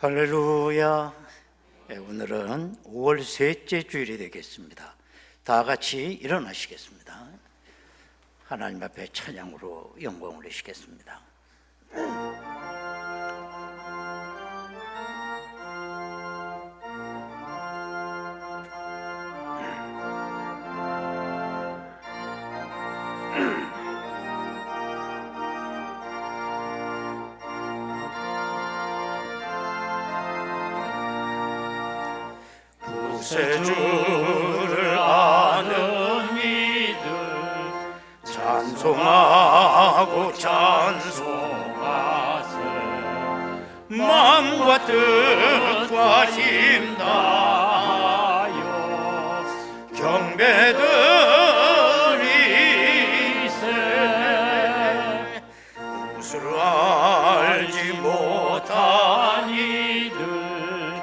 할렐루야. 오늘은 5월 셋째 주일이 되겠습니다. 다 같이 일어나시겠습니다. 하나님 앞에 찬양으로 영광을 올리시겠습니다. 구세주를 아는 이들 찬송하고 찬송하세. 마음과 뜻과 힘 다하여 경배드리세. 무엇을 알지 못한 이들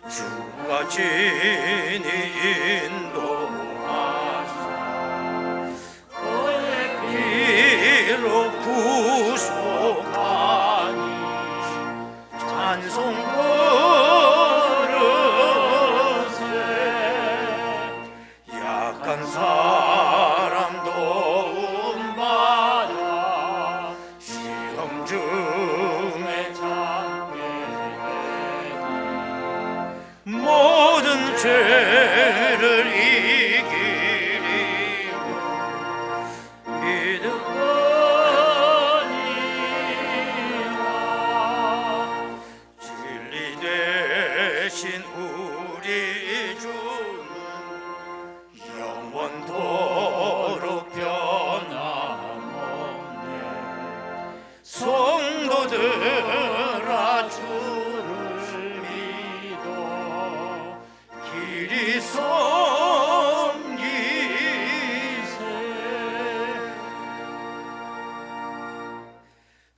주가 친히 인도하사 그의 피로 구속하니 찬송 부르세. 약한 사람 도움받아 시험 중에 참게 되니 모든 죄를 이기리 믿으니라. 진리 되신 우리 주는 영원토록 변함없네. 성도들아 주를 믿어 길이 섬기세.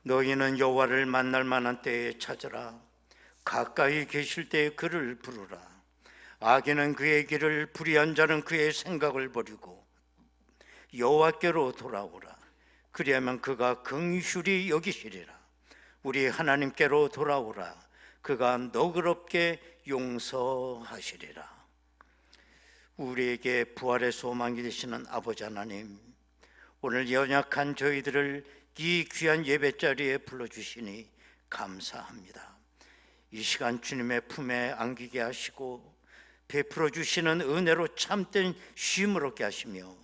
너희는 여호와를 만날 만한 때에 찾으라. 가까이 계실 때에 그를 부르라. 악인은 그의 길을, 불의한 자는 그의 생각을 버리고 여호와께로 돌아오라. 그리하면 그가 긍휼히 여기시리라. 우리 하나님께로 돌아오라. 그가 너그럽게 용서하시리라. 우리에게 부활의 소망이 되시는 아버지 하나님, 오늘 연약한 저희들을 이 귀한 예배자리에 불러주시니 감사합니다. 이 시간 주님의 품에 안기게 하시고 베풀어 주시는 은혜로 참된 쉼을 얻게 하시며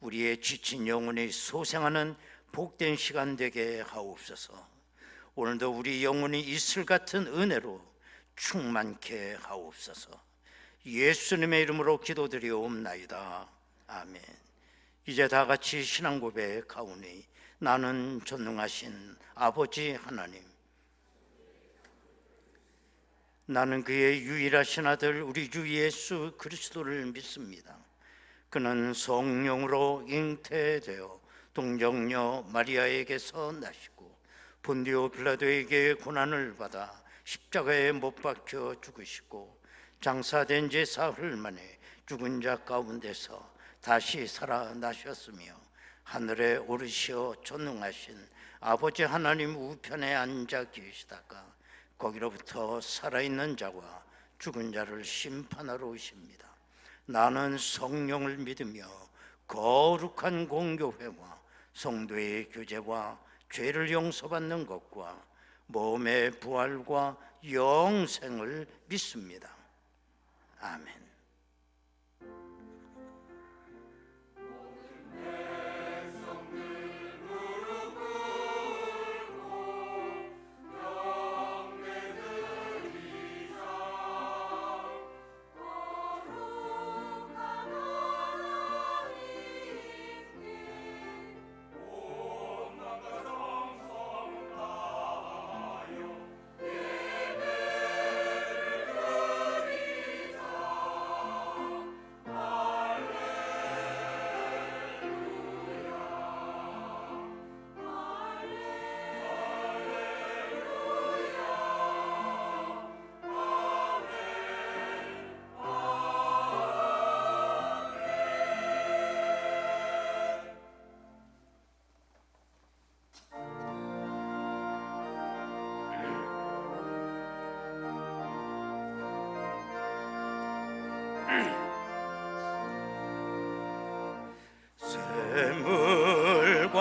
우리의 지친 영혼이 소생하는 복된 시간 되게 하옵소서. 오늘도 우리 영혼이 이슬 같은 은혜로 충만케 하옵소서. 예수님의 이름으로 기도드리옵나이다. 아멘. 이제 다 같이 신앙 고백하오니 나는 전능하신 아버지 하나님, 나는 그의 유일하신 아들 우리 주 예수 그리스도를 믿습니다. 그는 성령으로 잉태되어 동정녀 마리아에게서 나시고 본디오 빌라도에게 고난을 받아 십자가에 못 박혀 죽으시고 장사된 지 사흘 만에 죽은 자 가운데서 다시 살아나셨으며 하늘에 오르시어 전능하신 아버지 하나님 우편에 앉아 계시다가 거기로부터 살아있는 자와 죽은 자를 심판하러 오십니다. 나는 성령을 믿으며 거룩한 공교회와 성도의 교제와 죄를 용서받는 것과 몸의 부활과 영생을 믿습니다. 아멘.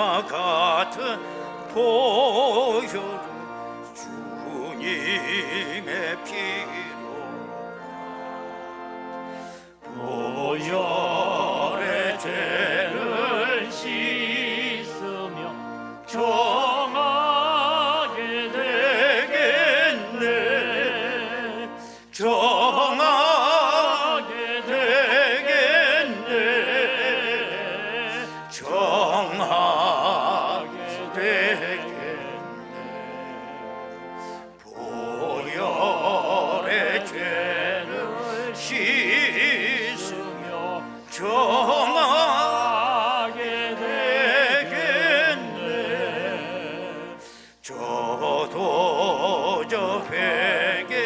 피와 같은 보혈을 주님의 피로 보혈의 죄를 씻으며 정하게 되겠네. 정하게 되겠네. 정하게 되겠네. 보혈의 죄를 씻으며 정하게 되겠네. 저도 저 회개하고서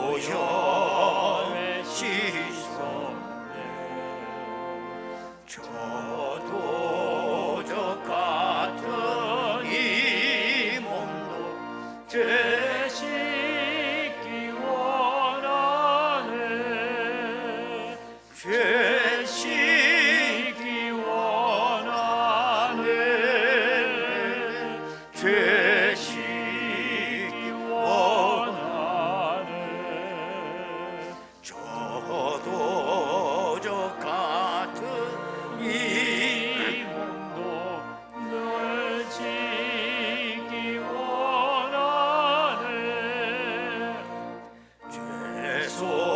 보혈에 씻었네. 저도 저 같은 이 몸도 죄 씻기 원하네. 죄 씻기 원하네. 죄 씻기 원하네. 저도 저 같은 이 몸도 늘 지기 원하네. 죄 속죄받은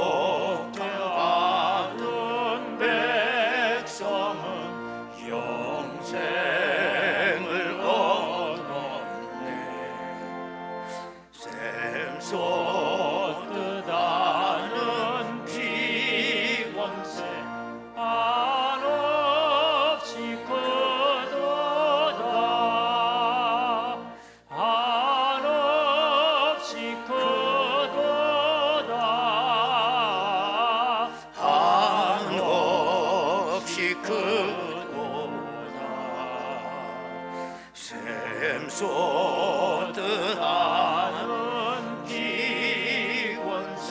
백성은 영생을 얻었네. 샘 쏟듯 하는 피원세 한없이 크도다. 한없이 크도다. 한없이 크도다. 샘 쏟듯 하는 피원세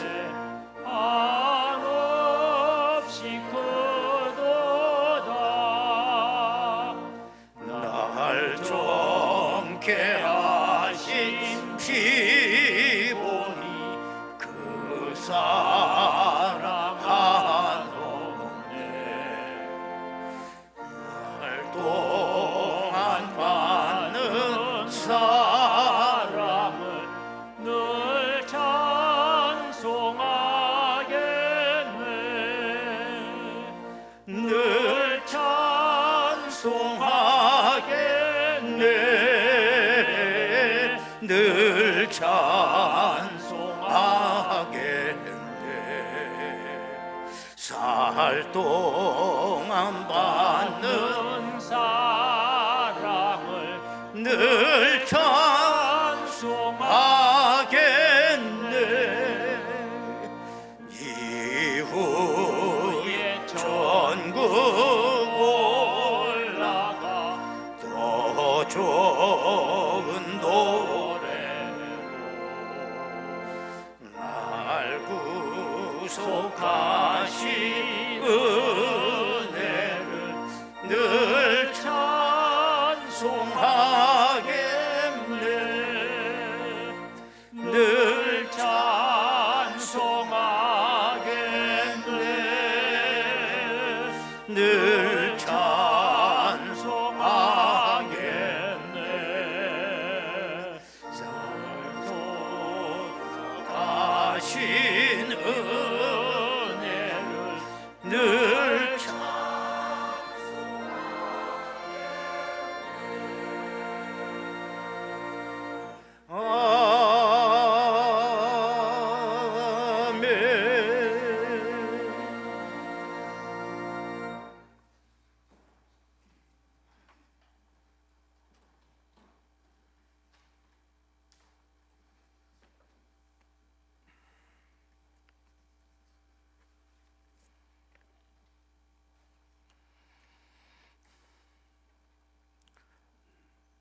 한없이 크도다. 날 정케 하신 피보니 그 사랑 한없네. 날 동안 받는 사랑을 늘 찬송하겠네. 늘 찬송하겠네. 늘 찬송하겠네. 살 동안 받는 사랑을 늘 찬송하겠네. 이후에 천국 올라가 더 좋은 노래로 날 구속하신 은혜를 늘 찬송하겠네. 늘 찬송하겠네. 늘 찬송하겠네. 살도록하신 은혜를 늘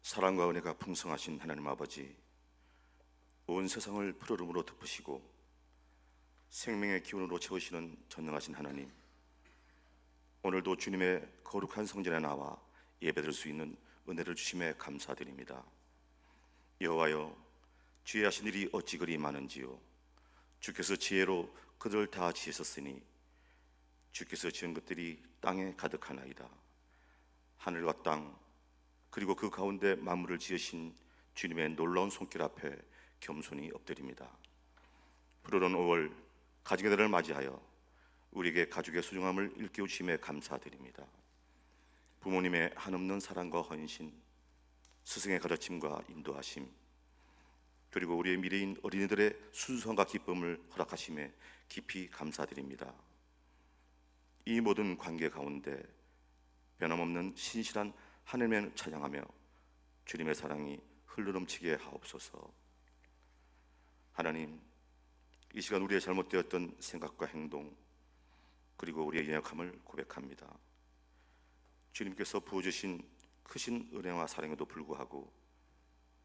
사랑과 은혜가 풍성하신 하나님 아버지, 온 세상을 푸르름으로 덮으시고 생명의 기운으로 채우시는 전능하신 하나님, 오늘도 주님의 거룩한 성전에 나와 예배드릴 수 있는 은혜를 주심에 감사드립니다. 여호와여, 지혜하신 일이 어찌 그리 많은지요. 주께서 지혜로 그들을 다 지으셨으니 주께서 지은 것들이 땅에 가득하나이다. 하늘과 땅 그리고 그 가운데 만물을 지으신 주님의 놀라운 손길 앞에 겸손히 엎드립니다. 푸르른 5월 가족의 달을 맞이하여 우리에게 가족의 소중함을 일깨우심에 감사드립니다. 부모님의 한없는 사랑과 헌신, 스승의 가르침과 인도하심, 그리고 우리의 미래인 어린이들의 순수함과 기쁨을 허락하심에 깊이 감사드립니다. 이 모든 관계 가운데 변함없는 신실한 하나님을 찬양하며 주님의 사랑이 흘러넘치게 하옵소서. 하나님, 이 시간 우리의 잘못되었던 생각과 행동 그리고 우리의 연약함을 고백합니다. 주님께서 부어주신 크신 은혜와 사랑에도 불구하고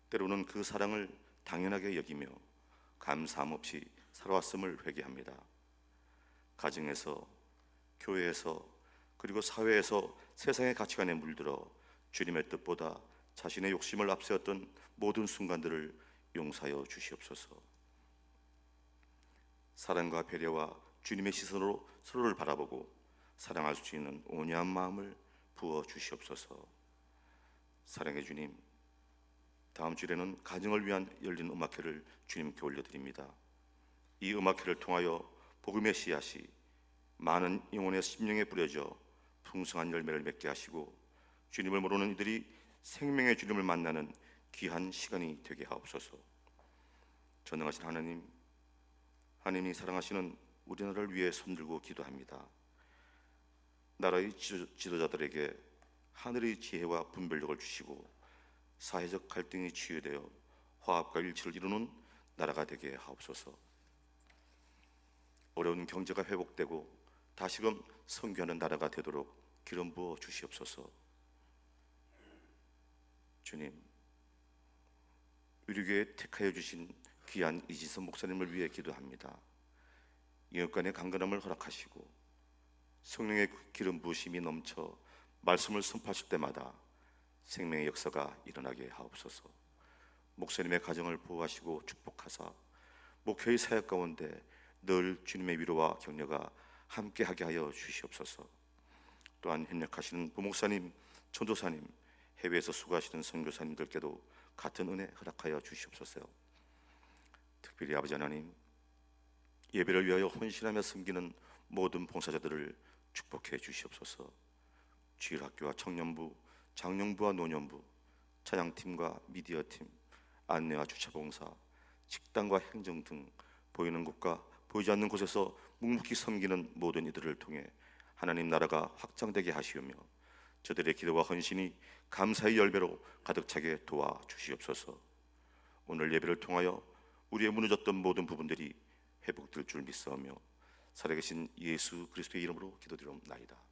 때로는 그 사랑을 당연하게 여기며 감사함 없이 살아왔음을 회개합니다. 가정에서, 교회에서, 그리고 사회에서 세상의 가치관에 물들어 주님의 뜻보다 자신의 욕심을 앞세웠던 모든 순간들을 용서하여 주시옵소서. 사랑과 배려와 주님의 시선으로 서로를 바라보고 사랑할 수 있는 온유한 마음을 부어 주시옵소서. 사랑의 주님, 다음 주에는 가정을 위한 열린 음악회를 주님께 올려드립니다. 이 음악회를 통하여 복음의 씨앗이 많은 영혼의 심령에 뿌려져 풍성한 열매를 맺게 하시고 주님을 모르는 이들이 생명의 주님을 만나는 귀한 시간이 되게 하옵소서. 전능하신 하나님, 하나님이 사랑하시는 우리나라를 위해 손들고 기도합니다. 나라의 지도자들에게 하늘의 지혜와 분별력을 주시고 사회적 갈등이 치유되어 화합과 일치를 이루는 나라가 되게 하옵소서. 어려운 경제가 회복되고 다시금 선교하는 나라가 되도록 기름 부어 주시옵소서. 주님, 우리 교회에 택하여 주신 귀한 이지선 목사님을 위해 기도합니다. 영육간의 강건함을 허락하시고 성령의 기름 부으심이 넘쳐 말씀을 선포하실 때마다 생명의 역사가 일어나게 하옵소서. 목사님의 가정을 보호하시고 축복하사 목회의 사역 가운데 늘 주님의 위로와 격려가 함께하게 하여 주시옵소서. 또한 협력하시는 부목사님, 전도사님, 해외에서 수고하시는 선교사님들께도 같은 은혜 허락하여 주시옵소서. 특별히 아버지 하나님, 예배를 위하여 헌신하며 섬기는 모든 봉사자들을 축복해 주시옵소서. 주일학교와 청년부, 장년부와 노년부, 찬양팀과 미디어팀, 안내와 주차봉사, 식당과 행정 등 보이는 곳과 보이지 않는 곳에서 묵묵히 섬기는 모든 이들을 통해 하나님 나라가 확장되게 하시오며 저들의 기도와 헌신이 감사의 열배로 가득 차게 도와 주시옵소서. 오늘 예배를 통하여 우리의 무너졌던 모든 부분들이 회복될 줄 믿사오며 살아계신 예수 그리스도의 이름으로 기도드리옵나이다.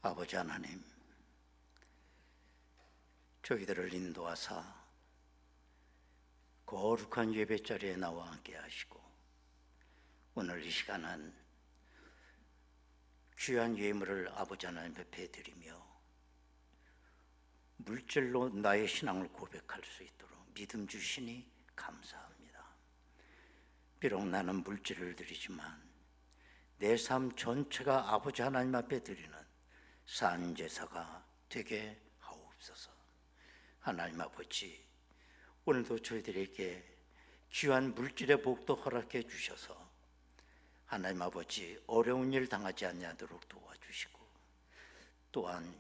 아버지 하나님, 저희들을 인도하사 거룩한 예배자리에 나와 함께 하시고 오늘 이 시간은 귀한 예물을 아버지 하나님 앞에 드리며 물질로 나의 신앙을 고백할 수 있도록 믿음 주시니 감사합니다. 비록 나는 물질을 드리지만 내 삶 전체가 아버지 하나님 앞에 드리는 산제사가 되게 하옵소서. 하나님 아버지, 오늘도 저희들에게 귀한 물질의 복도 허락해 주셔서 하나님 아버지 어려운 일 당하지 아니하도록 도와주시고 또한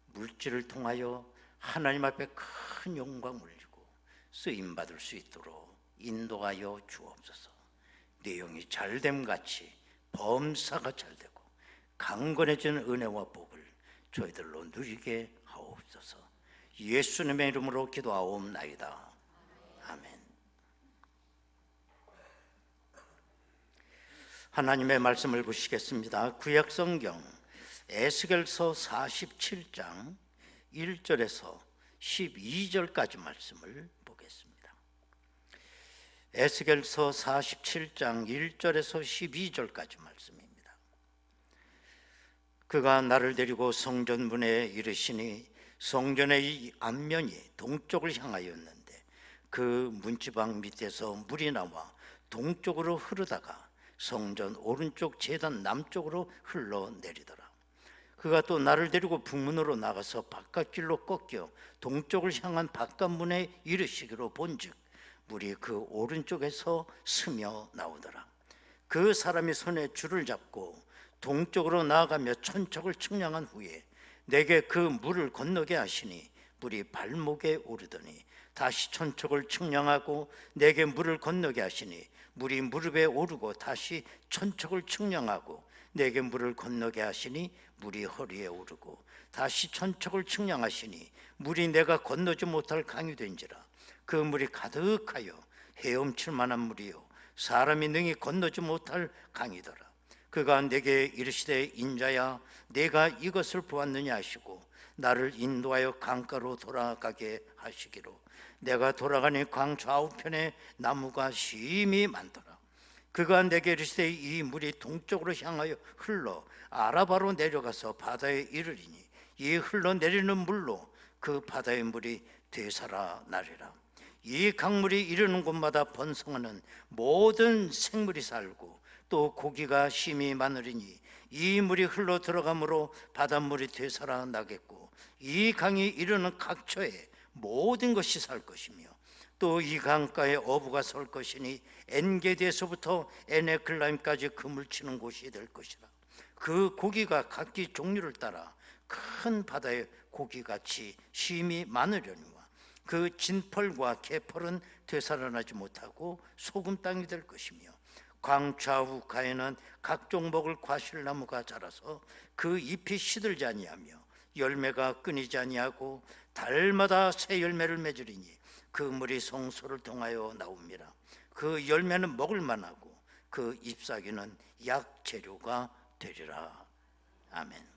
물질을 통하여 하나님 앞에 큰 영광을 올리고 쓰임받을 수 있도록 인도하여 주옵소서. 내용이 잘됨같이 범사가 잘되고 강건해지는 은혜와 복을 저희들로 누리게 하옵소서. 예수님의 이름으로 기도하옵나이다. 아멘. 하나님의 말씀을 보시겠습니다. 구약성경 에스겔서 47장 1절에서 12절까지 말씀을 보겠습니다. 에스겔서 47장 1절에서 12절까지 말씀입니다. 그가 나를 데리고 성전 문에 이르시니 성전의 이 앞면이 동쪽을 향하였는데 그 문지방 밑에서 물이 나와 동쪽으로 흐르다가 성전 오른쪽 제단 남쪽으로 흘러내리더라. 그가 또 나를 데리고 북문으로 나가서 바깥길로 꺾여 동쪽을 향한 바깥문에 이르시기로 본즉 물이 그 오른쪽에서 스며 나오더라. 그 사람이 손에 줄을 잡고 동쪽으로 나아가며 천척을 측량한 후에 내게 그 물을 건너게 하시니 물이 발목에 오르더니 다시 천척을 측량하고 내게 물을 건너게 하시니 물이 무릎에 오르고 다시 천척을 측량하고 내게 물을 건너게 하시니 물이 허리에 오르고 다시 천척을 측량하시니 물이 내가 건너지 못할 강이 된지라. 그 물이 가득하여 헤엄칠 만한 물이요 사람이 능히 건너지 못할 강이더라. 그가 내게 이르시되 인자야 내가 이것을 보았느냐 하시고 나를 인도하여 강가로 돌아가게 하시기로 내가 돌아가니 강 좌우편에 나무가 심히 많더라. 그가 내게 이르시되 이 물이 동쪽으로 향하여 흘러 아라바로 내려가서 바다에 이르리니 이 흘러내리는 물로 그 바다의 물이 되살아나리라. 이 강물이 이르는 곳마다 번성하는 모든 생물이 살고 또 고기가 심히 많으리니 이 물이 흘러 들어가므로 바닷물이 되살아나겠고 이 강이 이르는 각처에 모든 것이 살 것이며 또 이 강가에 어부가 설 것이니 엔게디에서부터 에네클라임까지 그물 치는 곳이 될 것이라. 그 고기가 각기 종류를 따라 큰 바다의 고기같이 심히 많으려니와 그 진펄과 개펄은 되살아나지 못하고 소금 땅이 될 것이며 강 좌우가에는 각종 먹을 과실나무가 자라서 그 잎이 시들지 아니하며 열매가 끊이지 아니하고 달마다 새 열매를 맺으리니 그 물이 성소를 통하여 나옵니다. 그 열매는 먹을 만하고 그 잎사귀는 약재료가 되리라. 아멘.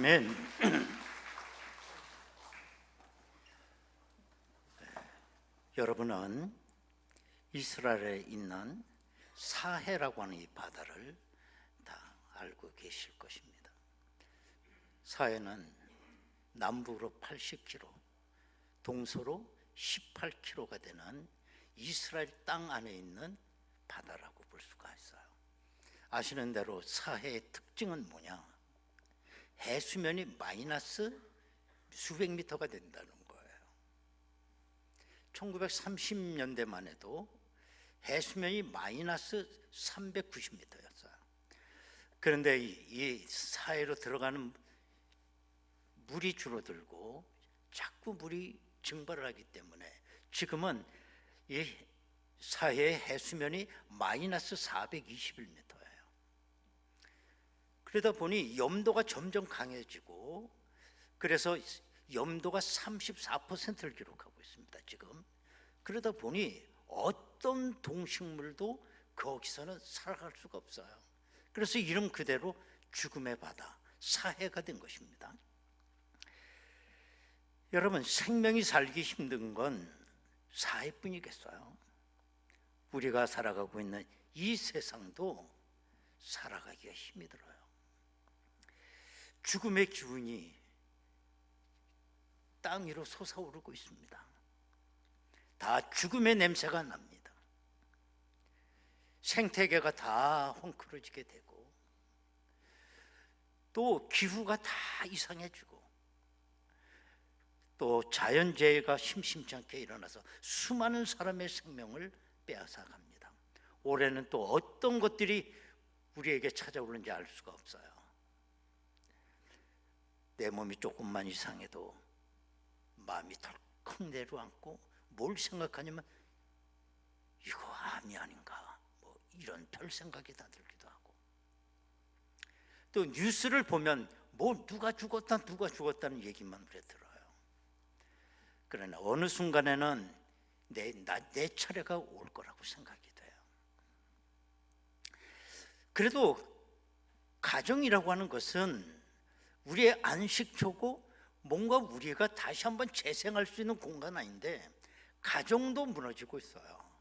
아멘. 여러분은 이스라엘에 있는 사해라고 하는 이 바다를 다 알고 계실 것입니다. 사해는 남북으로 80km, 동서로 18km가 되는 이스라엘 땅 안에 있는 바다라고 볼 수가 있어요. 아시는 대로 사해의 특징은 뭐냐? 해수면이 마이너스 수백 미터가 된다는 거예요. 1930년대만 해도 해수면이 마이너스 390m였어요. 그런데 이 사해로 들어가는 물이 줄어들고 자꾸 물이 증발을 하기 때문에 지금은 이 사해의 해수면이 마이너스 421m예요. 그러다 보니 염도가 점점 강해지고, 그래서 염도가 34%를 기록하고 있습니다 지금. 그러다 보니 어떤 동식물도 거기서는 살아갈 수가 없어요. 그래서 이름 그대로 죽음의 바다, 사해가 된 것입니다. 여러분, 생명이 살기 힘든 건 사해뿐이겠어요? 우리가 살아가고 있는 이 세상도 살아가기가 힘이 들어요. 죽음의 기운이 땅 위로 솟아오르고 있습니다. 다 죽음의 냄새가 납니다. 생태계가 다 헝클어지게 되고, 또 기후가 다 이상해지고, 또 자연재해가 심심치 않게 일어나서 수많은 사람의 생명을 빼앗아갑니다. 올해는 또 어떤 것들이 우리에게 찾아오는지 알 수가 없어요. 내 몸이 조금만 이상해도 마음이 덜컥 내려앉고, 뭘 생각하냐면 이거 암이 아닌가, 뭐 이런 별 생각이 다 들기도 하고, 또 뉴스를 보면 뭐 누가 죽었다는 얘기만 그래 들어요. 그러나 어느 순간에는 내 차례가 올 거라고 생각이 돼요. 그래도 가정이라고 하는 것은 우리의 안식처고 뭔가 우리가 다시 한번 재생할 수 있는 공간 아닌데, 가정도 무너지고 있어요.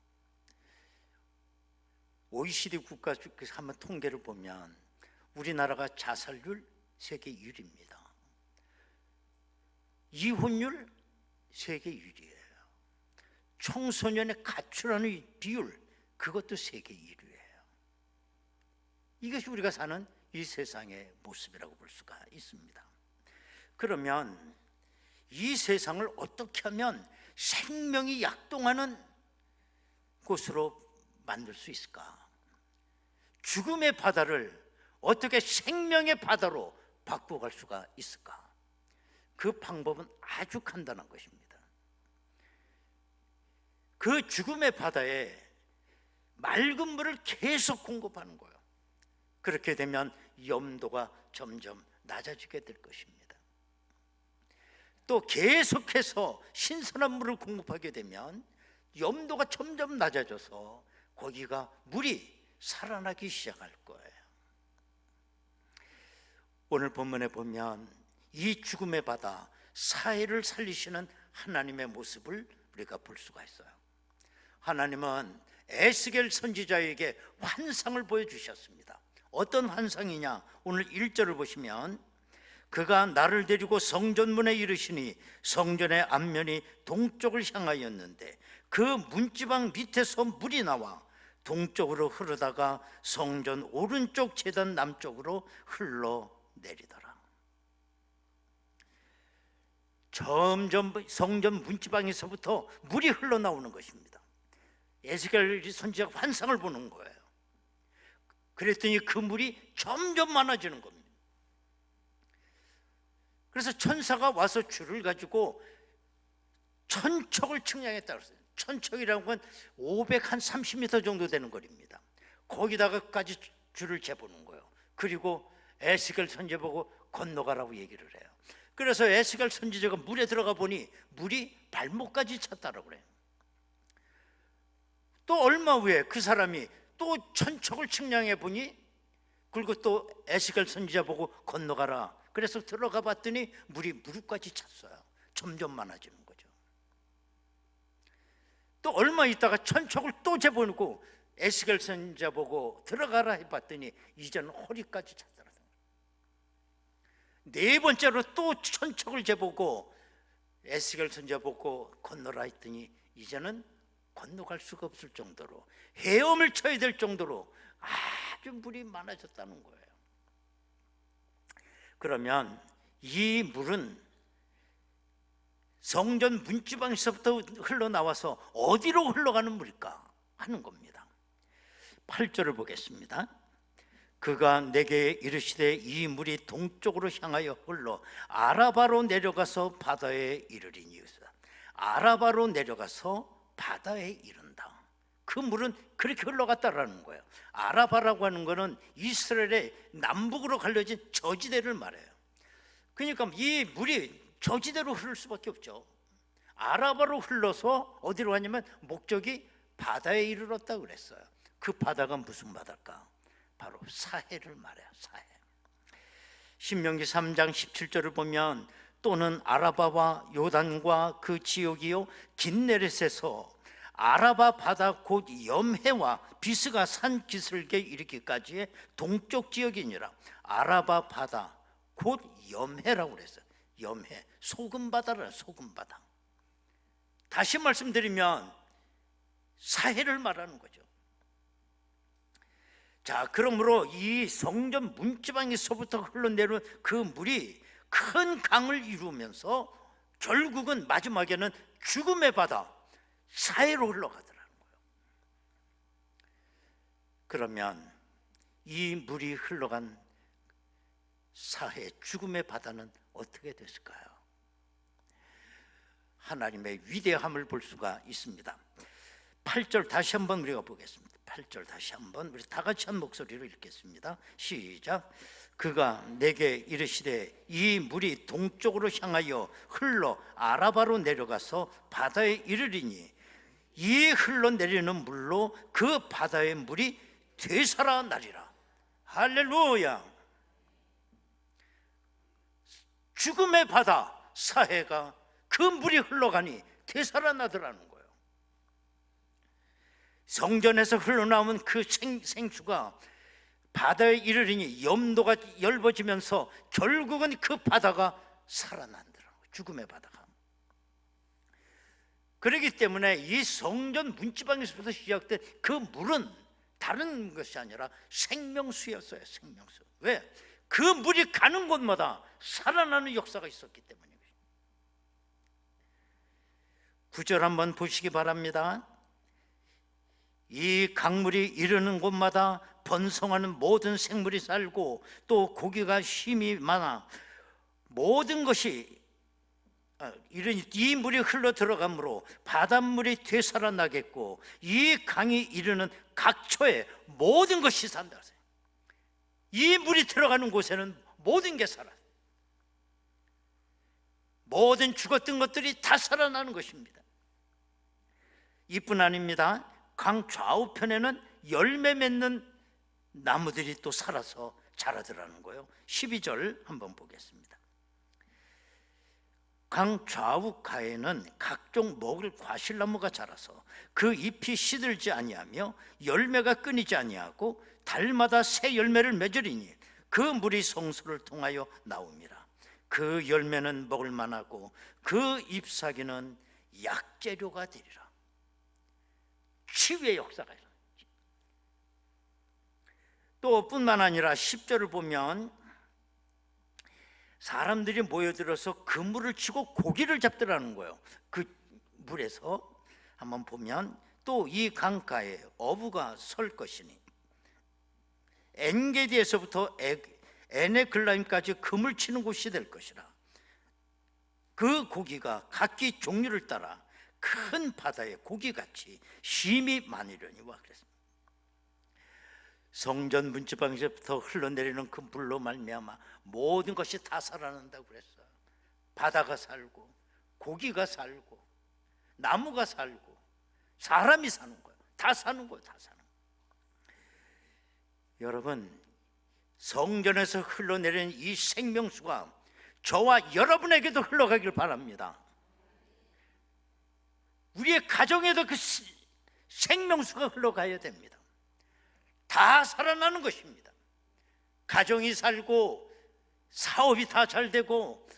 OECD 국가 중에서 한번 통계를 보면 우리나라가 자살률 세계 1위입니다. 이혼율 세계 1위예요. 청소년의 가출하는 비율, 그것도 세계 1위예요. 이것이 우리가 사는 이 세상의 모습이라고 볼 수가 있습니다. 그러면 이 세상을 어떻게 하면 생명이 약동하는 곳으로 만들 수 있을까? 죽음의 바다를 어떻게 생명의 바다로 바꾸어갈 수가 있을까? 그 방법은 아주 간단한 것입니다. 그 죽음의 바다에 맑은 물을 계속 공급하는 거예요. 그렇게 되면 염도가 점점 낮아지게 될 것입니다. 또 계속해서 신선한 물을 공급하게 되면 염도가 점점 낮아져서 거기가 물이 살아나기 시작할 거예요. 오늘 본문에 보면 이 죽음의 바다 사해를 살리시는 하나님의 모습을 우리가 볼 수가 있어요. 하나님은 에스겔 선지자에게 환상을 보여주셨습니다. 어떤 환상이냐? 오늘 1절을 보시면 그가 나를 데리고 성전문에 이르시니 성전의 앞면이 동쪽을 향하였는데 그 문지방 밑에서 물이 나와 동쪽으로 흐르다가 성전 오른쪽 제단 남쪽으로 흘러내리더라. 점점 성전 문지방에서부터 물이 흘러나오는 것입니다. 에스겔 선지자가 환상을 보는 거예요. 그랬더니 그 물이 점점 많아지는 겁니다. 그래서 천사가 와서 줄을 가지고 천척을 측량했다고 했어요. 천척이라는 건 530m 정도 되는 거리입니다. 거기다가까지 줄을 재보는 거예요. 그리고 에스겔 선지자 보고 건너가라고 얘기를 해요. 그래서 에스겔 선지자가 물에 들어가 보니 물이 발목까지 찼다라고 그래요. 또 얼마 후에 그 사람이 또 천척을 측량해 보니, 그리고 또 에스겔 선지자 보고 건너가라, 그래서 들어가 봤더니 물이 무릎까지 찼어요. 점점 많아지는 거죠. 또 얼마 있다가 천척을 또 재보고 에스겔 선지자 보고 들어가라 해봤더니 이제는 허리까지 찼더라고요. 네 번째로 또 천척을 재보고 에스겔 선지자 보고 건너라 했더니 이제는 건너갈 수가 없을 정도로, 헤엄을 쳐야 될 정도로 아주 물이 많아졌다는 거예요. 그러면 이 물은 성전 문지방에서부터 흘러나와서 어디로 흘러가는 물일까 하는 겁니다. 8절을 보겠습니다. 그가 내게 이르시되 이 물이 동쪽으로 향하여 흘러 아라바로 내려가서 바다에 이르리니. 아라바로 내려가서 바다에 이른다. 그 물은 그렇게 흘러갔다라는 거예요. 아라바라고 하는 거는 이스라엘의 남북으로 갈려진 저지대를 말해요. 그러니까 이 물이 저지대로 흐를 수밖에 없죠. 아라바로 흘러서 어디로 가냐면 목적이 바다에 이르렀다 그랬어요. 그 바다가 무슨 바다일까? 바로 사해를 말해요. 사해. 신명기 3장 17절을 보면 또는 아라바와 요단과 그 지역이요 긴네렛에서 아라바 바다 곧 염해와 비스가 산 기슭에 이르기까지의 동쪽 지역이니라. 아라바 바다 곧 염해라고 그랬어요. 염해, 소금바다라. 소금바다. 다시 말씀드리면 사해를 말하는 거죠. 자, 그러므로 이 성전 문지방에서부터 흘러내려온 그 물이 큰 강을 이루면서 결국은 마지막에는 죽음의 바다 사해로 흘러가더라는 거예요. 그러면 이 물이 흘러간 사해, 죽음의 바다는 어떻게 됐을까요? 하나님의 위대함을 볼 수가 있습니다. 8절 다시 한번 우리가 보겠습니다. 8절 다시 한번 우리 다 같이 한 목소리로 읽겠습니다. 시작. 그가 내게 이르시되 이 물이 동쪽으로 향하여 흘러 아라바로 내려가서 바다에 이르리니 이 흘러내리는 물로 그 바다의 물이 되살아나리라. 할렐루야. 죽음의 바다 사해가 그 물이 흘러가니 되살아나더라는 거예요. 성전에서 흘러나오는 그 생수가 바다에 이르리니 염도가 엷어지면서 결국은 그 바다가 살아난다라고. 죽음의 바다가. 그렇기 때문에 이 성전 문지방에서부터 시작된 그 물은 다른 것이 아니라 생명수였어요. 생명수. 왜? 그 물이 가는 곳마다 살아나는 역사가 있었기 때문입니다. 9절 한번 보시기 바랍니다. 이 강물이 이르는 곳마다 번성하는 모든 생물이 살고 또 고기가 힘이 많아 모든 것이 이 물이 흘러 들어가므로 바닷물이 되살아나겠고 이 강이 이르는 각처에 모든 것이 산다. 이 물이 들어가는 곳에는 모든 게 살아. 모든 죽었던 것들이 다 살아나는 것입니다. 이뿐 아닙니다. 강 좌우편에는 열매 맺는 나무들이 또 살아서 자라더라는 거예요. 12절 한번 보겠습니다. 강 좌우가에는 각종 먹을 과실나무가 자라서 그 잎이 시들지 아니하며 열매가 끊이지 아니하고 달마다 새 열매를 맺으리니 그 물이 성소를 통하여 나옵니다. 그 열매는 먹을 만하고 그 잎사귀는 약재료가 되리라. 치유의 역사가 있어요. 또 뿐만 아니라 10절을 보면 사람들이 모여들어서 그물을 치고 고기를 잡더라는 거예요. 그 물에서 한번 보면 또 이 강가에 어부가 설 것이니 엔게디에서부터 에네글라임까지 그물 치는 곳이 될 것이라. 그 고기가 각기 종류를 따라 큰 바다의 고기같이 힘이 많으려니와 그랬습니다. 성전 문지방에서부터 흘러내리는 그 물로 말미암아 모든 것이 다 살아난다고 그랬어요. 바다가 살고 고기가 살고 나무가 살고 사람이 사는 거예요. 다 사는 거예요. 다 사는 거예요. 여러분, 성전에서 흘러내리는 이 생명수가 저와 여러분에게도 흘러가길 바랍니다. 우리의 가정에도 그 생명수가 흘러가야 됩니다. 다 살아나는 것입니다. 가정이 살고 사업이 다 잘 되고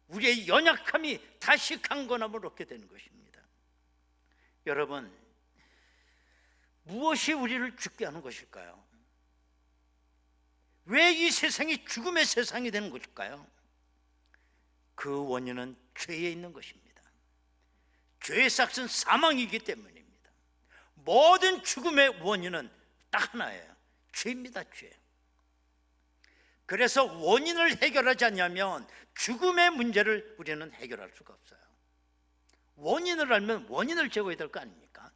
우리의 연약함이 다시 강건함을 얻게 되는 것입니다. 여러분, 무엇이 우리를 죽게 하는 것일까요? 왜 이 세상이 죽음의 세상이 되는 것일까요? 그 원인은 죄에 있는 것입니다. 죄의 삭은 사망이기 때문입니다. 모든 죽음의 원인은 딱 하나예요. 죄입니다. 죄. 그래서 원인을 해결하지 않으면 죽음의 문제를 우리는 해결할 수가 없어요. 원인을 알면 원인을 제거해야 될 거 아닙니까?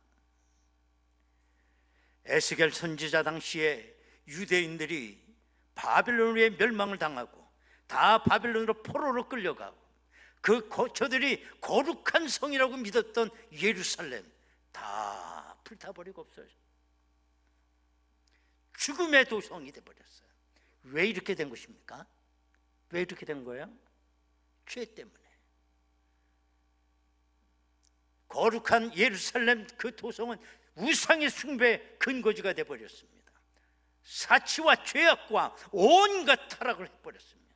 에스겔 선지자 당시에 유대인들이 바빌론의 멸망을 당하고 다 바빌론으로 포로로 끌려가고 저들이 거룩한 성이라고 믿었던 예루살렘 다 불타버리고 없어졌어요. 죽음의 도성이 되어버렸어요. 왜 이렇게 된 것입니까? 왜 이렇게 된 거예요? 죄 때문에. 거룩한 예루살렘 그 도성은 우상의 숭배의 근거지가 되어버렸습니다. 사치와 죄악과 온갖 타락을 해버렸습니다.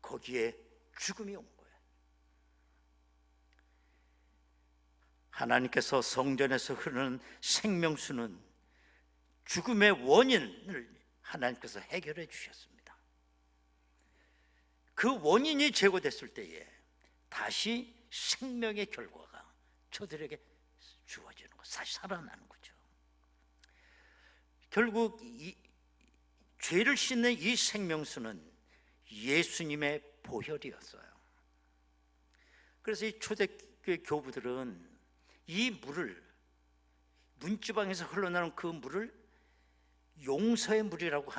거기에 죽음이 온 거예요. 하나님께서 성전에서 흐르는 생명수는 죽음의 원인을 하나님께서 해결해 주셨습니다. 그 원인이 제거됐을 때에 다시 생명의 결과가 저들에게 주어지는 것, 다시 살아나는 거죠. 결국 이 죄를 씻는 이 생명수는 예수님의 보혈이었어요. 그래서 이 초대교회 교부들은 이 물을, 문지방에서 흘러나오는 그 물을 용서의 물이라고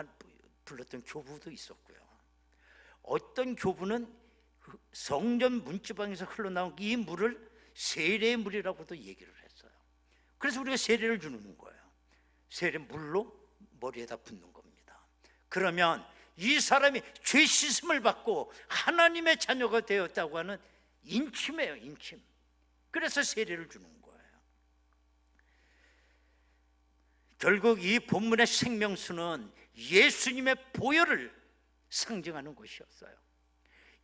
불렀던 교부도 있었고요. 어떤 교부는 성전 문지방에서 흘러나온 이 물을 세례의 물이라고도 얘기를 했어요. 그래서 우리가 세례를 주는 거예요. 세례 물로 머리에다 붓는 겁니다. 그러면 이 사람이 죄 씻음을 받고 하나님의 자녀가 되었다고 하는 인침이에요. 인침. 그래서 세례를 주는 거예요. 결국 이 본문의 생명수는 예수님의 보혈을 상징하는 것이었어요.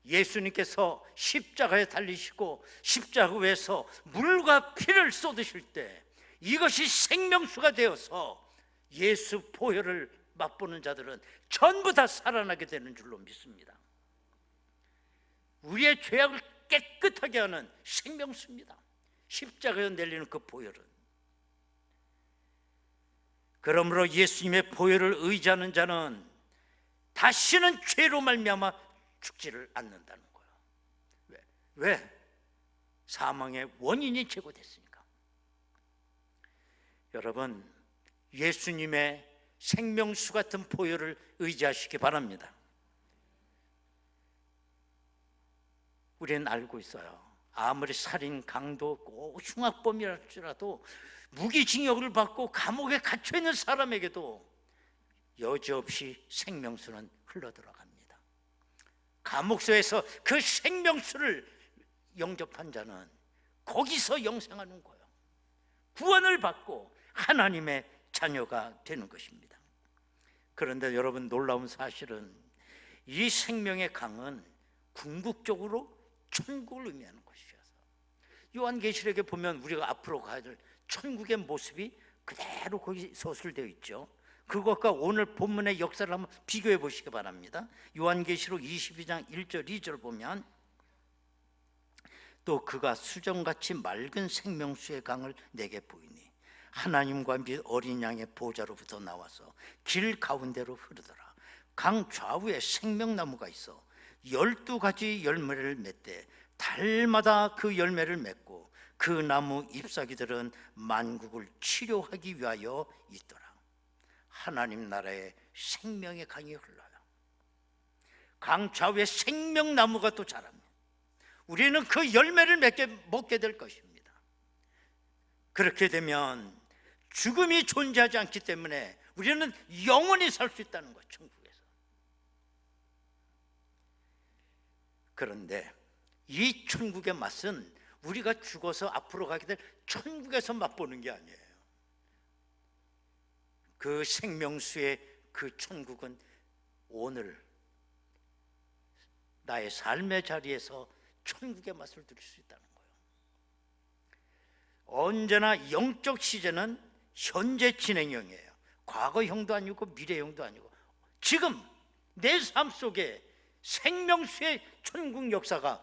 예수님께서 십자가에 달리시고 십자가 위에서 물과 피를 쏟으실 때 이것이 생명수가 되어서 예수 보혈을 맛보는 자들은 전부 다 살아나게 되는 줄로 믿습니다. 우리의 죄악을 깨끗하게 하는 생명수입니다. 십자가에 내리는 그 보혈은. 그러므로 예수님의 보혈을 의지하는 자는 다시는 죄로 말미암아 죽지를 않는다는 거예요. 왜? 사망의 원인이 제거됐으니까. 여러분, 예수님의 생명수 같은 보혈을 의지하시기 바랍니다. 우리는 알고 있어요. 아무리 살인, 강도, 꼭 흉악범이랄지라도 무기징역을 받고 감옥에 갇혀 있는 사람에게도 여지없이 생명수는 흘러들어갑니다. 감옥소에서 그 생명수를 영접한 자는 거기서 영생하는 거예요. 구원을 받고 하나님의 자녀가 되는 것입니다. 그런데 여러분, 놀라운 사실은 이 생명의 강은 궁극적으로 천국을 의미하는 것이어서 요한계시록에 보면 우리가 앞으로 가야 될 천국의 모습이 그대로 거기 서술되어 있죠. 그것과 오늘 본문의 역사를 한번 비교해 보시기 바랍니다. 요한계시록 22장 1절 2절 보면 또 그가 수정같이 맑은 생명수의 강을 내게 보이니 하나님과 및 어린 양의 보좌로부터 나와서 길 가운데로 흐르더라. 강 좌우에 생명나무가 있어 12가지 열매를 맺되 달마다 그 열매를 맺고 그 나무 잎사귀들은 만국을 치료하기 위하여 있더라. 하나님 나라의 생명의 강이 흘러요. 강 좌우에 생명나무가 또 자랍니다. 우리는 그 열매를 먹게 될 것입니다. 그렇게 되면 죽음이 존재하지 않기 때문에 우리는 영원히 살 수 있다는 거예요, 천국에서. 그런데 이 천국의 맛은 우리가 죽어서 앞으로 가게 될 천국에서 맛보는 게 아니에요. 그 생명수의 그 천국은 오늘 나의 삶의 자리에서 천국의 맛을 누릴 수 있다는 거예요. 언제나 영적 시제는 현재 진행형이에요. 과거형도 아니고 미래형도 아니고 지금 내 삶 속에 생명수의 천국 역사가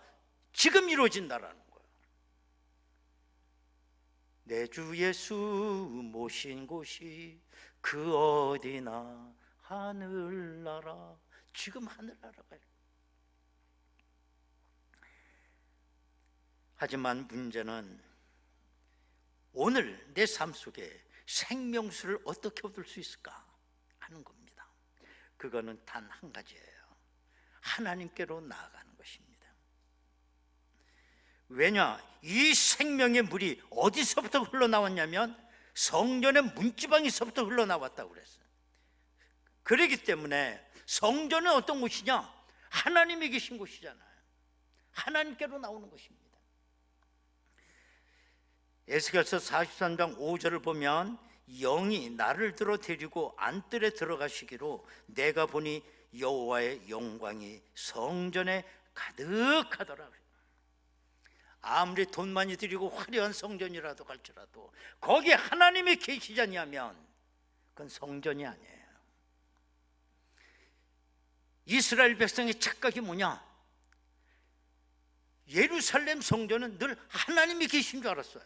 지금 이루어진다라는 거예요. 내 주 예수 모신 곳이 그 어디나 하늘나라. 지금 하늘나라가. 하지만 문제는 오늘 내 삶 속에 생명수를 어떻게 얻을 수 있을까 하는 겁니다. 그거는 단 한 가지예요. 하나님께로 나아가는 것입니다. 왜냐? 이 생명의 물이 어디서부터 흘러나왔냐면 성전의 문지방에서부터 흘러나왔다고 그랬어요. 그렇기 때문에 성전은 어떤 곳이냐? 하나님이 계신 곳이잖아요. 하나님께로 나오는 것입니다. 에스겔서 43장 5절을 보면 영이 나를 들어 데리고 안뜰에 들어가시기로 내가 보니 여호와의 영광이 성전에 가득하더라. 아무리 돈 많이 들이고 화려한 성전이라도 갈지라도 거기에 하나님이 계시지 않으면 그건 성전이 아니에요. 이스라엘 백성의 착각이 뭐냐? 예루살렘 성전은 늘 하나님이 계신 줄 알았어요.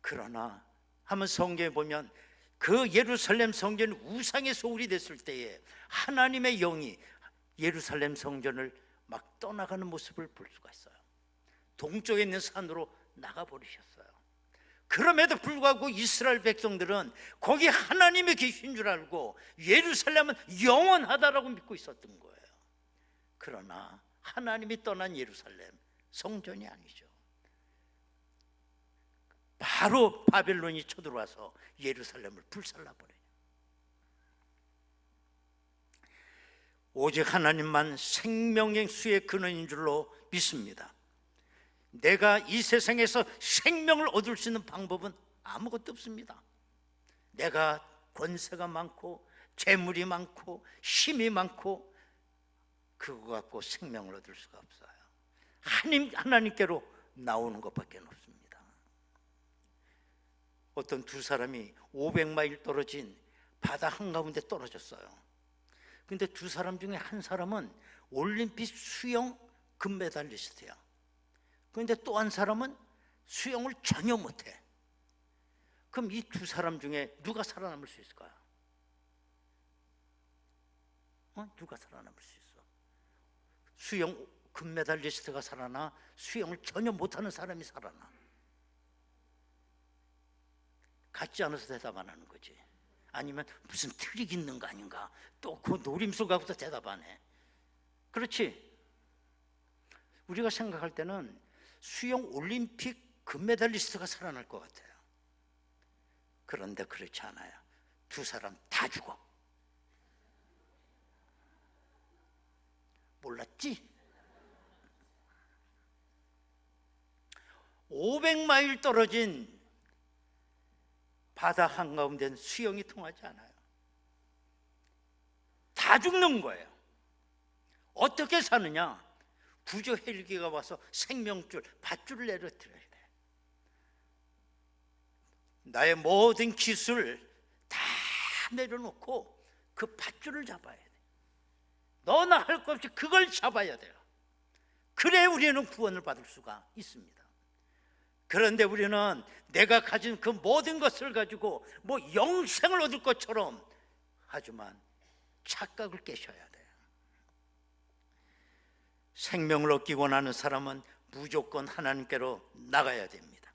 그러나 한번 성경에 보면 그 예루살렘 성전이 우상의 소울이 됐을 때에 하나님의 영이 예루살렘 성전을 막 떠나가는 모습을 볼 수가 있어요. 동쪽에 있는 산으로 나가버리셨어요. 그럼에도 불구하고 이스라엘 백성들은 거기 하나님이 계신 줄 알고 예루살렘은 영원하다라고 믿고 있었던 거예요. 그러나 하나님이 떠난 예루살렘 성전이 아니죠. 바로 바벨론이 쳐들어와서 예루살렘을 불살라버려요. 오직 하나님만 생명의 수의 근원인 줄로 믿습니다. 내가 이 세상에서 생명을 얻을 수 있는 방법은 아무것도 없습니다. 내가 권세가 많고 재물이 많고 힘이 많고 그거 갖고 생명을 얻을 수가 없어요. 하나님께로 나오는 것밖에 없습니다. 어떤 두 사람이 500마일 떨어진 바다 한가운데 떨어졌어요. 근데 두 사람 중에 한 사람은 올림픽 수영 금메달리스트야. 그런데 또 한 사람은 수영을 전혀 못해. 그럼 이 두 사람 중에 누가 살아남을 수 있을까요? 누가 살아남을 수 있어? 수영 금메달리스트가 살아나? 수영을 전혀 못하는 사람이 살아나? 같지 않아서 대답 안 하는 거지. 아니면 무슨 트릭 있는 거 아닌가? 또 그 노림수 갖고도 대답 안 해. 그렇지? 우리가 생각할 때는 수영 올림픽 금메달리스트가 살아날 것 같아요. 그런데 그렇지 않아요. 두 사람 다 죽어. 몰랐지? 500마일 떨어진 바다 한가운데는 수영이 통하지 않아요. 다 죽는 거예요. 어떻게 사느냐? 구조 헬기가 와서 생명줄, 밧줄을 내려뜨려야 돼. 나의 모든 기술을 다 내려놓고 그 밧줄을 잡아야 돼. 너나 할 것 없이 그걸 잡아야 돼요. 그래 우리는 구원을 받을 수가 있습니다. 그런데 우리는 내가 가진 그 모든 것을 가지고 뭐 영생을 얻을 것처럼 하지만 착각을 깨셔야 돼요. 생명을 얻기 원하는 사람은 무조건 하나님께로 나가야 됩니다.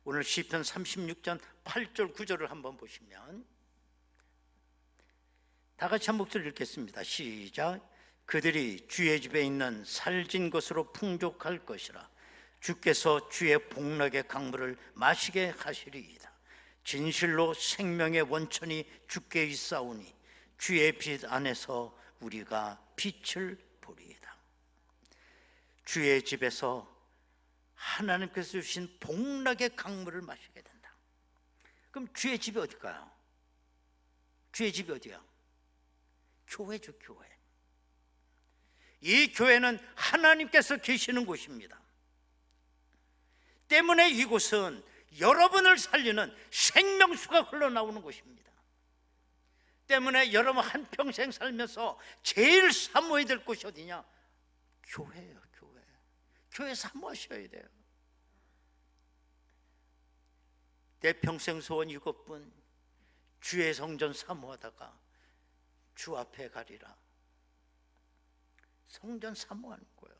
오늘 시편 36편 8절 9절을 한번 보시면 다 같이 한 목소리 읽겠습니다. 시작. 그들이 주의 집에 있는 살진 것으로 풍족할 것이라. 주께서 주의 복락의 강물을 마시게 하시리이다. 진실로 생명의 원천이 주께 있사오니 주의 빛 안에서 우리가 빛을 보리이다. 주의 집에서 하나님께서 주신 복락의 강물을 마시게 된다. 그럼 주의 집이 어딜까요? 주의 집이 어디야? 교회죠, 교회. 이 교회는 하나님께서 계시는 곳입니다. 때문에 이곳은 여러분을 살리는 생명수가 흘러나오는 곳입니다. 때문에 여러분 한평생 살면서 제일 사모해야 될 곳이 어디냐? 교회예요, 교회. 교회 사모하셔야 돼요. 내 평생 소원 이것뿐. 주의 성전 사모하다가 주 앞에 가리라. 성전 사모하는 거예요.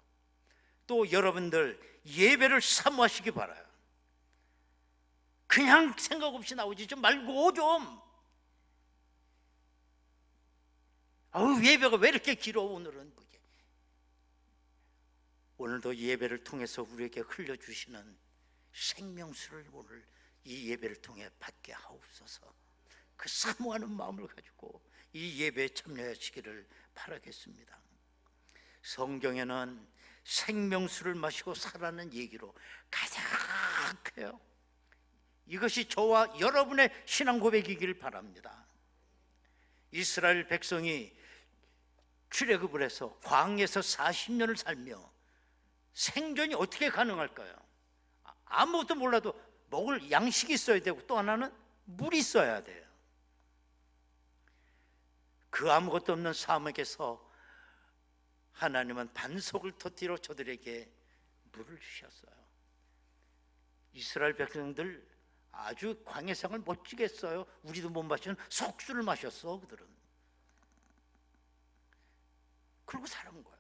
또 여러분들 예배를 사모하시기 바라요. 그냥 생각 없이 나오지 좀 말고 좀. 아우, 예배가 왜 이렇게 길어 오늘은. 오늘도 예배를 통해서 우리에게 흘려주시는 생명수를 오늘 이 예배를 통해 받게 하옵소서. 그 사모하는 마음을 가지고 이 예배에 참여하시기를 바라겠습니다. 성경에는 생명수를 마시고 살아는 얘기로 가득해요. 이것이 저와 여러분의 신앙 고백이길 바랍니다. 이스라엘 백성이 출애굽을 해서 광야에서 40년을 살며 생존이 어떻게 가능할까요? 아무것도 몰라도 먹을 양식이 있어야 되고 또 하나는 물이 있어야 돼요. 그 아무것도 없는 사막에서 하나님은 반석을 터뜨려 저들에게 물을 주셨어요. 이스라엘 백성들 아주 광야생활 멋지게 했어요. 우리도 못 마시는 석수를 마셨어, 그들은. 그러고 살은 거예요.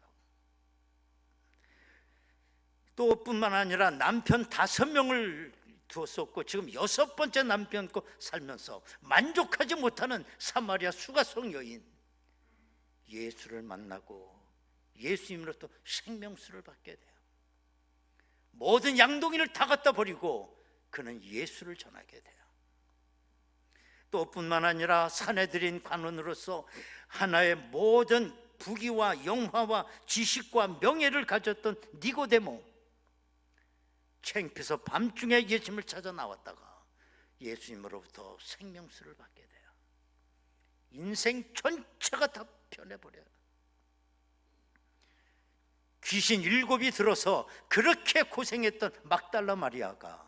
또 뿐만 아니라 남편 5명을 두었었고 지금 6번째 남편 거 살면서 만족하지 못하는 사마리아 수가성 여인, 예수를 만나고 예수님으로부터 생명수를 받게 돼요. 모든 양동이를 다 갖다 버리고 그는 예수를 전하게 돼요. 또 뿐만 아니라 사내들인 관원으로서 하나의 모든 부귀와 영화와 지식과 명예를 가졌던 니고데모, 창피해서 밤중에 예수님을 찾아 나왔다가 예수님으로부터 생명수를 받게 돼요. 인생 전체가 다 변해버려요. 귀신 7이 들어서 그렇게 고생했던 막달라 마리아가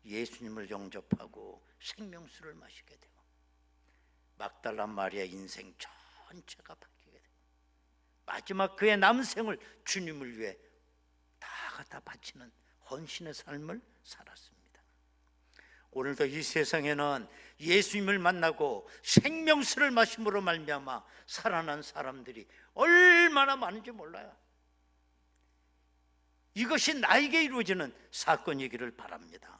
예수님을 영접하고 생명수를 마시게 돼요. 막달라 마리아 인생 전체가 바뀌게 돼요. 마지막 그의 남생을 주님을 위해 다 갖다 바치는 헌신의 삶을 살았습니다. 오늘도 이 세상에는 예수님을 만나고 생명수를 마심으로 말미암아 살아난 사람들이 얼마나 많은지 몰라요. 이것이 나에게 이루어지는 사건이기를 바랍니다.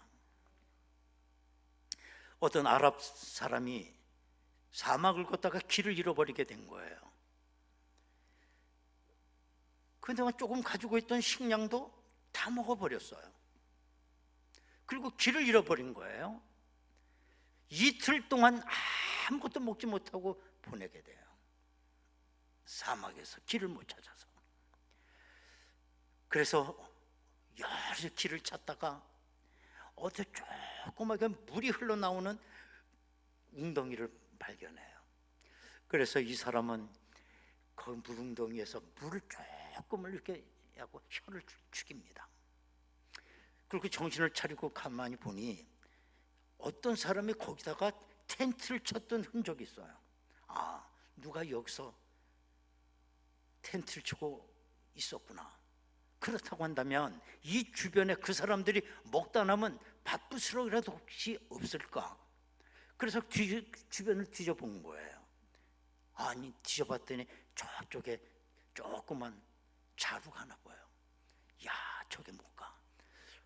어떤 아랍 사람이 사막을 걷다가 길을 잃어버리게 된 거예요. 그동안 조금 가지고 있던 식량도 다 먹어버렸어요. 그리고 길을 잃어버린 거예요. 이틀 동안 아무것도 먹지 못하고 보내게 돼요. 사막에서 길을 못 찾아서. 그래서 여러 길을 찾다가 어디 조그맣게 물이 흘러나오는 웅덩이를 발견해요. 그래서 이 사람은 그 물웅덩이에서 물을 조금을 이렇게 하고 혀를 죽입니다. 그리고 정신을 차리고 가만히 보니 어떤 사람이 거기다가 텐트를 쳤던 흔적이 있어요. 아, 누가 여기서 텐트를 치고 있었구나. 그렇다고 한다면 이 주변에 그 사람들이 먹다 남은 밥부스러기라도 혹시 없을까? 그래서 주변을 뒤져본 거예요. 아니, 뒤져봤더니 저쪽에 조그만 자루가 하나 보여요. 야, 저게 뭘까?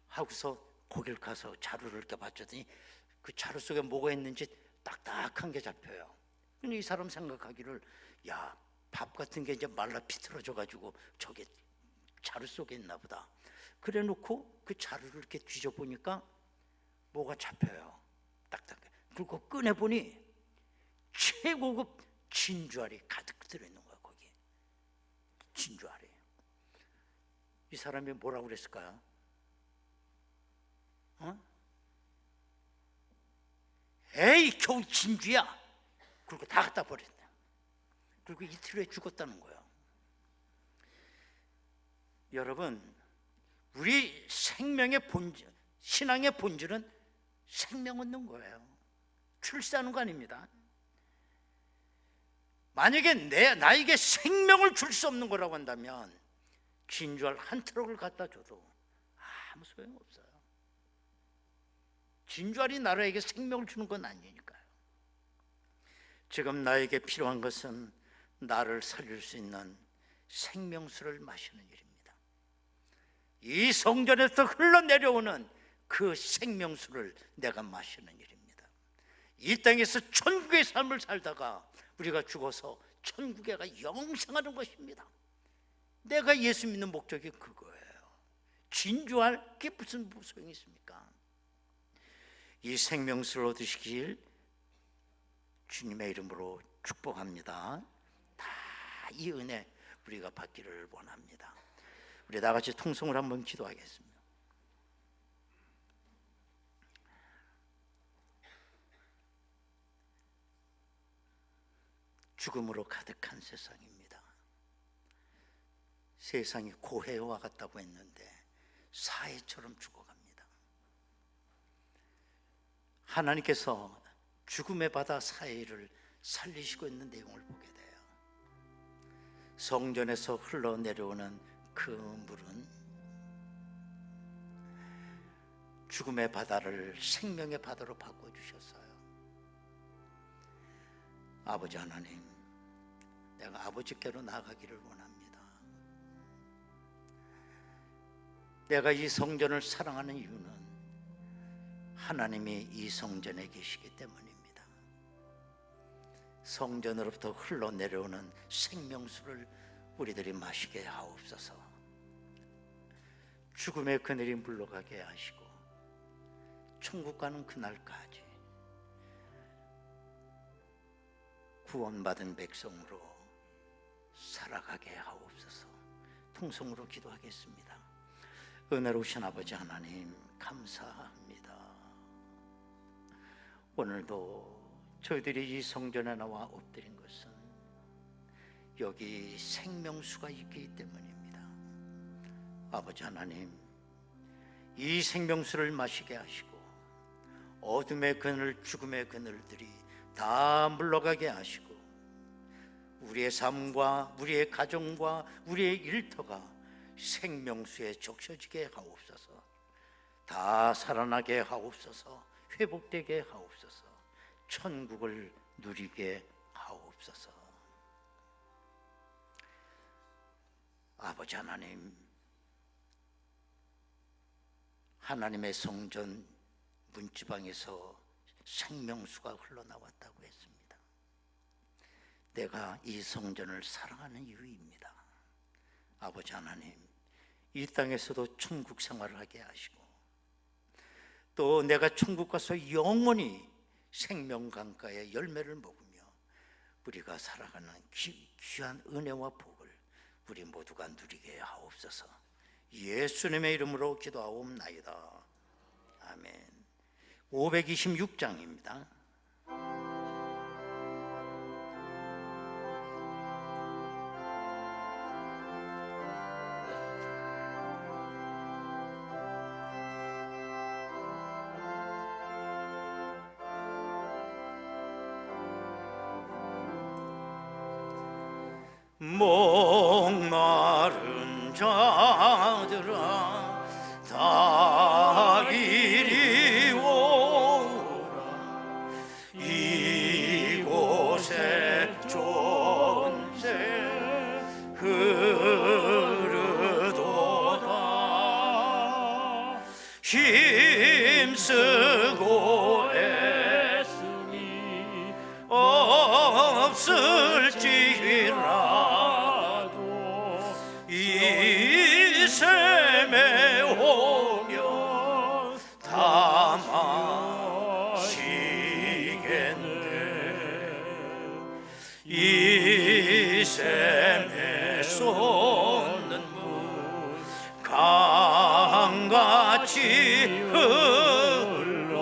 하고서 거길 가서 자루를 이렇게 봤더니 그 자루 속에 뭐가 있는지 딱딱한 게 잡혀요. 근데 이 사람 생각하기를, 야, 밥 같은 게 이제 말라 비틀어져 가지고 저게 자루 속에 있나 보다. 그래 놓고 그 자루를 이렇게 뒤져보니까 뭐가 잡혀요. 딱딱해. 그리고 꺼내보니 최고급 진주알이 가득 들어있는 거야. 거기 진주알이. 이 사람이 뭐라고 그랬을까요? 에이, 겨우 진주야. 그리고 다 갖다 버렸다. 그리고 이틀 후에 죽었다는 거예요. 여러분, 우리 생명의 본질, 신앙의 본질은 생명 얻는 거예요. 출세하는 거 아닙니다. 만약에 나에게 생명을 줄 수 없는 거라고 한다면 진주알 한 트럭을 갖다 줘도 아무 소용없어요. 진주알이 나라에게 생명을 주는 건 아니니까요. 지금 나에게 필요한 것은 나를 살릴 수 있는 생명수를 마시는 일입니다. 이 성전에서 흘러내려오는 그 생명수를 내가 마시는 일입니다. 이 땅에서 천국의 삶을 살다가 우리가 죽어서 천국에 가 영생하는 것입니다. 내가 예수 믿는 목적이 그거예요. 진주알 그게 무슨 소용이 있습니까? 이 생명수를 얻으시길 주님의 이름으로 축복합니다. 다 이 은혜 우리가 받기를 원합니다. 우리 다 같이 통성을 한번 기도하겠습니다. 죽음으로 가득한 세상입니다. 세상이 고해와 같다고 했는데 사해처럼 죽어갑니다. 하나님께서 죽음의 바다 사해를 살리시고 있는 내용을 보게 돼요. 성전에서 흘러내려오는 그 물은 죽음의 바다를 생명의 바다로 바꿔주셨어요. 아버지 하나님, 내가 아버지께로 나아가기를 원합니다. 내가 이 성전을 사랑하는 이유는 하나님이 이 성전에 계시기 때문입니다. 성전으로부터 흘러내려오는 생명수를 우리들이 마시게 하옵소서. 죽음의 그늘이 물러가게 하시고 천국 가는 그날까지 구원받은 백성으로 살아가게 하옵소서. 통성으로 기도하겠습니다. 은혜로우신 아버지 하나님, 감사합니다. 오늘도 저희들이 이 성전에 나와 엎드린 것은 여기 생명수가 있기 때문입니다. 아버지 하나님, 이 생명수를 마시게 하시고 어둠의 그늘, 죽음의 그늘들이 다 물러가게 하시고 우리의 삶과 우리의 가정과 우리의 일터가 생명수에 적셔지게 하옵소서. 다 살아나게 하옵소서. 회복되게 하옵소서. 천국을 누리게 하옵소서. 아버지 하나님, 하나님의 성전 문지방에서 생명수가 흘러나왔다고 했습니다. 내가 이 성전을 사랑하는 이유입니다. 아버지 하나님, 이 땅에서도 천국 생활을 하게 하시고 또 내가 천국 가서 영원히 생명강가의 열매를 먹으며 우리가 살아가는 귀한 은혜와 복을 우리 모두가 누리게 하옵소서. 예수님의 이름으로 기도하옵나이다. 아멘. 526장입니다. 목마른 자들아 다 이리 오라. 이곳에 존재 흐르도다. 힘쓰고 애쓰니 없을지라도 이 샘에 오면 다 마시게 흘러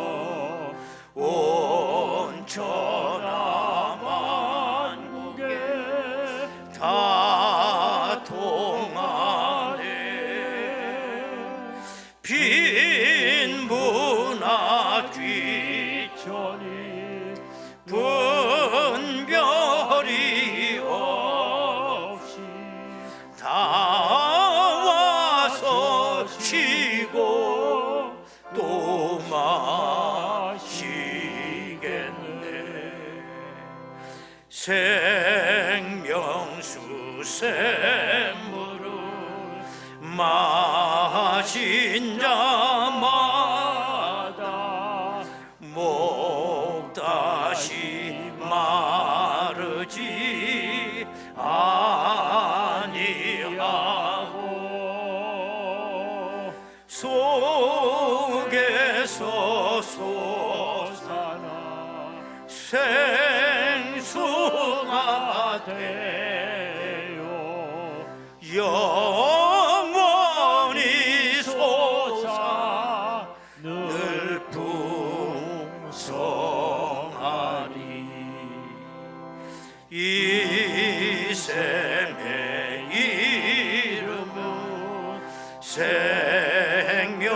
온 천하 만국에 다 통하네. 빈 문화 귀천이 분별이 없이 다 와서 쉬고 또 마시겠네. 생명수샘물을 마신 자마다 목 다시 마르지 아니하고 속에서 솟아나 생수가 되어 영원히 솟아 늘 풍성하리. 이 샘의 이름은 생명의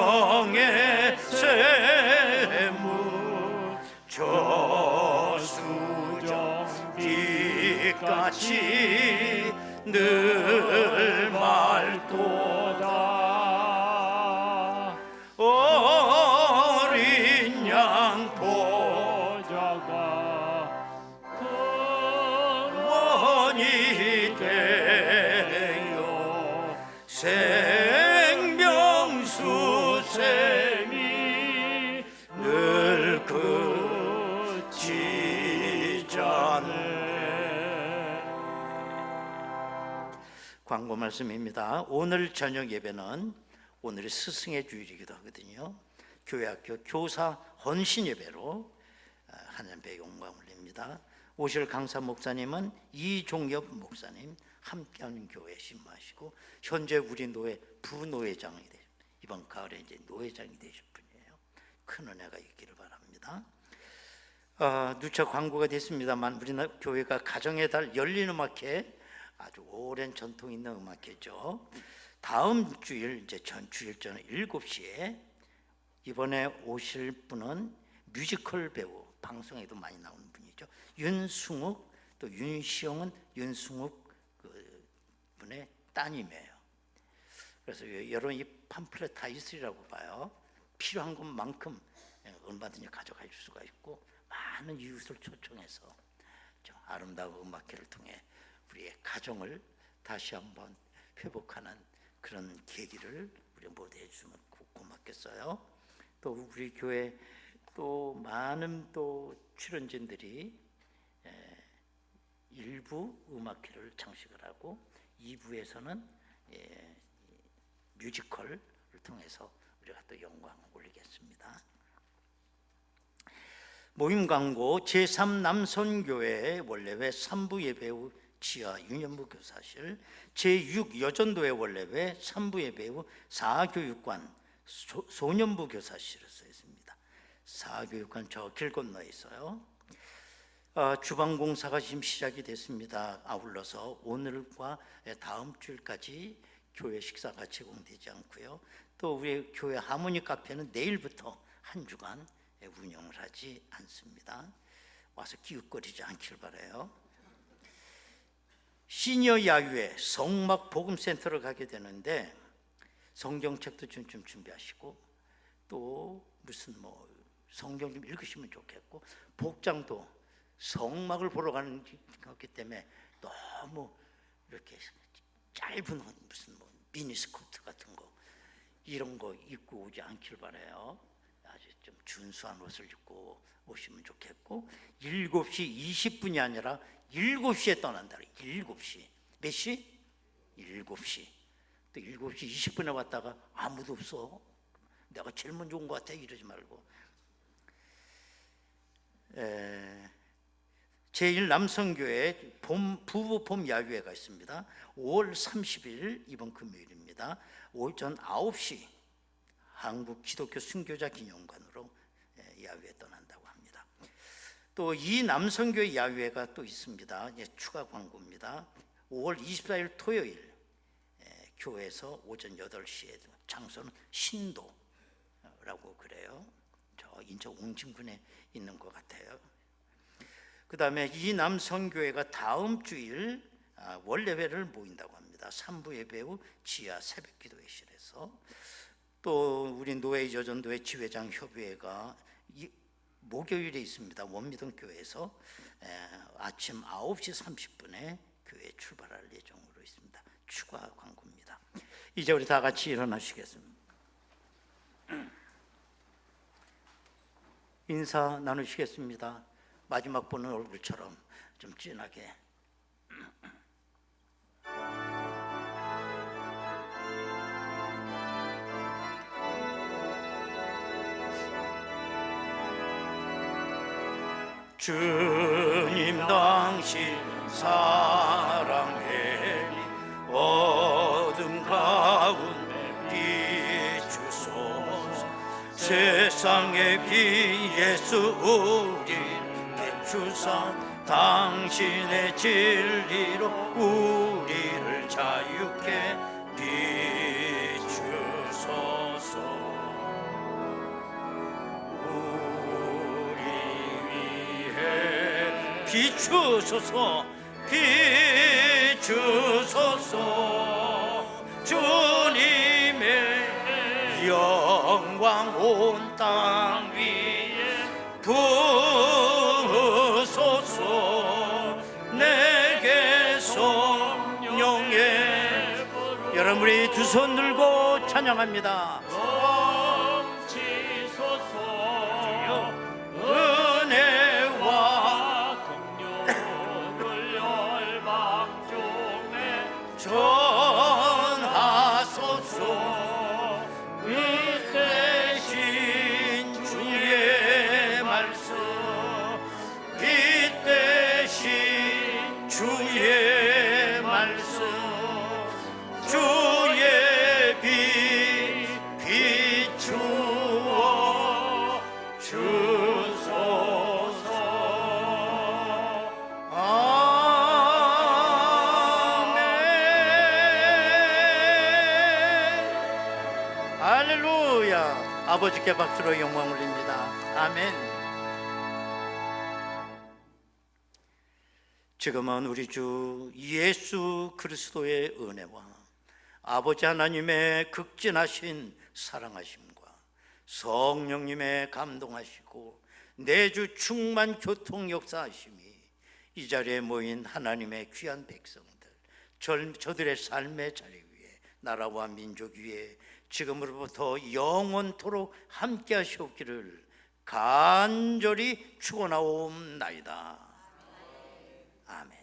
샘물 저수정 빛같이 늘 맑도다. 어린 양 보좌가 근원이 되어 생명수샘이 늘 그치잖네. 광고 말씀입니다. 오늘 저녁 예배는 오늘이 스승의 주일이기도 하거든요. 교회학교 교사 헌신 예배로 하나님께 영광 올립니다. 오실 강사 목사님은 이종엽 목사님 함께하는 교회 신부하시고 현재 우리 노회 부노회장이 되죠. 이번 가을에 이제 노회장이 되실 분이에요. 큰 은혜가 있기를 바랍니다. 누차 광고가 됐습니다만 우리나라 교회가 가정의 달 열린 음악회 아주 오랜 전통 있는 음악회죠. 다음 주일 이제 전 주일 저녁 7시에 이번에 오실 분은 뮤지컬 배우, 방송에도 많이 나오는 분이죠. 윤승욱, 또 윤시영은 윤승욱 그 분의 따님이에요. 그래서 여러분 이 팜플렛 다 있으리라고 봐요. 필요한 것만큼 얼마든지 가져갈 수가 있고 많은 이웃을 초청해서 좀 아름다운 음악회를 통해 우리의 가정을 다시 한번 회복하는 그런 계기를 우리 모두 해주면 고맙겠어요. 또 우리 교회 또 많은 또 출연진들이 1부 음악회를 장식을 하고 2부에서는 뮤지컬을 통해서 우리가 또 영광을 올리겠습니다. 모임 광고 제3남선교회 원래회 3부 예배 후 지하 유년부 교사실, 제6 여전도회 원래회 3부 예배 후 사교육관 소년부 교사실을 써 있습니다. 사교육관 저 길 건너에 있어요. 주방 공사가 지금 시작이 됐습니다. 아울러서 오늘과 다음 주일까지 교회 식사가 제공되지 않고요. 또 우리 교회 하모니 카페는 내일부터 한 주간 운영을 하지 않습니다. 와서 기웃거리지 않길 바라요. 시니어 야유회 성막 복음센터를 가게 되는데 성경책도 좀 준비하시고 또 무슨 뭐 성경 좀 읽으시면 좋겠고 복장도 성막을 보러 가는 거기 때문에 너무 이렇게 짧은 무슨 뭐 미니스커트 같은 거 이런 거 입고 오지 않길 바라요. 아주 좀 준수한 옷을 입고 오시면 좋겠고 7시 20분이 아니라 7시에 떠난다. 7시 몇 시? 7시 또 7시 20분에 왔다가 아무도 없어. 내가 제일 먼저 온 것 같아 이러지 말고 제1남성교회 부부 봄 야유회가 있습니다. 5월 30일 이번 금요일입니다. 오전 9시 한국 기독교 순교자 기념관으로 야유회 떠난다고 합니다. 또 이 남성교회 야유회가 또 있습니다. 추가 광고입니다. 5월 24일 토요일 교회에서 오전 8시에 장소는 신도라고 그래요. 저 인천 옹진군에 있는 것 같아요. 그 다음에 이 남성교회가 다음 주일 원래회를 모인다고 합니다. 3부 예배 후 지하 새벽기도회실에서. 또 우리 노예여전도회 지회장 협의회가 목요일에 있습니다. 원미동교회에서 아침 9시 30분에 교회 출발할 예정으로 있습니다. 추가 광고입니다. 이제 우리 다 같이 일어나시겠습니다. 인사 나누시겠습니다. 마지막 보는 얼굴처럼 좀 진하게. 주님 당신 사랑해 어둠 가운데 비추소서 세상의 비 예수 우리 비추사 당신의 진리로 우리를 자유케 비추소서 비추소서 비추소서 주님의 영광 온 땅 위에 부으소서 내게 성령의 여러분 우리 두 손 들고 찬양합니다. 전하소서 이 대신 주의 말씀 이 대신 주의 말씀 주의 빛 비추어 주소서 할렐루야. 아버지께 박수로 영광 올립니다. 아멘. 지금은 우리 주 예수 그리스도의 은혜와 아버지 하나님의 극진하신 사랑하심과 성령님의 감동하시고 내주 충만 교통 역사하심이 이 자리에 모인 하나님의 귀한 백성들 저들의 삶의 자리 위에 나라와 민족 위에 지금으로부터 영원토록 함께 하시옵기를 간절히 축원하옵나이다. 아멘.